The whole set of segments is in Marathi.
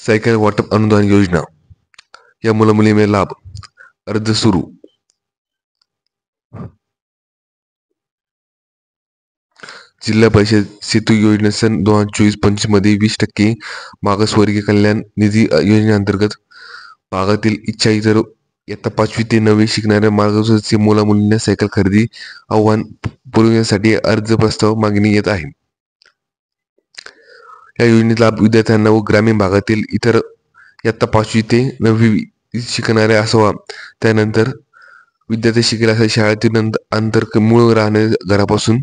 सायकल वाटप अनुदान योजना या मुलामुलींना लाभ. अर्ज सुरू. जिल्हा परिषद सेतू योजना सन 2024-25 मध्ये 20% मागासवर्गीय कल्याण निधी योजनेअंतर्गत भागातील इच्छा इयत्ता 5वी ते 9वी शिकणाऱ्या मागासवर्गीय मुलामुलींना सायकल खरेदी आव्हान पुरविण्यासाठी अर्ज प्रस्ताव मागणी येत आहे. या योजनेचा लाभ विद्यार्थ्यांना व ग्रामीण भागातील इतर इयत्ता 5वी ते 9वी शिकणाऱ्या असावा. त्यानंतर विद्यार्थी शिकेल अशा शाळेतील अंतर मूळ राहणे घरापासून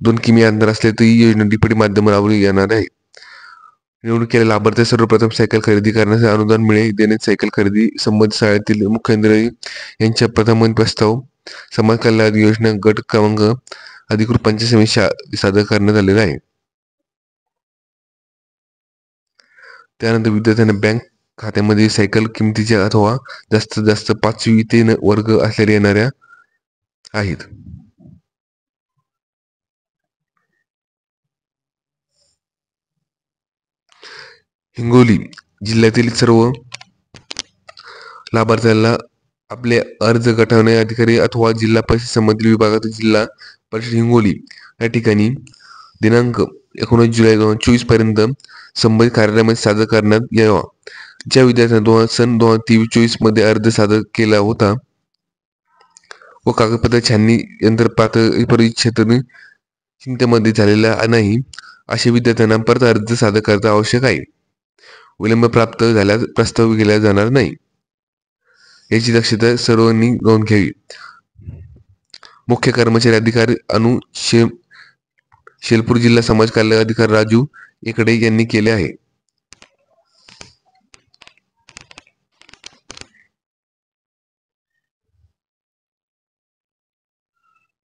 2 किमी अंतर असले तर ही योजना डीपीटी माध्यमावर राबवली येणार आहे. निवडून केलेल्या लाभार्थी सर्वप्रथम सायकल खरेदी करण्याचे अनुदान देणे सायकल खरेदी संबंधित शाळेतील मुख्याधिकारी यांच्या प्रथम प्रस्ताव समाज कल्याण योजना गट क्रमांक अधिकृत पंचायत समिती सादर करण्यात आलेला आहे. त्यानंतर विद्यार्थ्यांना बँक खात्यामध्ये सायकल किमतीच्या अथवा जास्तीत जास्त 5वी ते वर्ग असलेल्या येणाऱ्या आहेत. हिंगोली जिल्ह्यातील सर्व लाभार्थ्यांना आपले अर्ज गटावणे अधिकारी अथवा जिल्हा परिषद संबंधित विभागातील जिल्हा परिषद हिंगोली या ठिकाणी दिनांक 19 जुलै 2024 पर्यंत संबंधित कार्यालयामध्ये सादर करण्यात यावा. ज्या विद्यार्थ्यांना सन 2023-24 मध्ये अर्ज सादर केला होता व कागदपत्र छाननी यंत्र चिंतेमध्ये झालेला नाही अशा विद्यार्थ्यांना परत अर्ज सादर करणे आवश्यक आहे. विलंब प्राप्त झाल्यास प्रस्ताव केला जाणार नाही याची दक्षता सर्वांनी नोंद घ्यावी. मुख्य कर्मचारी अधिकारी शेलपूर जिल्हा समाज कल्याण अधिकारी राजू इकडे यांनी केले आहे.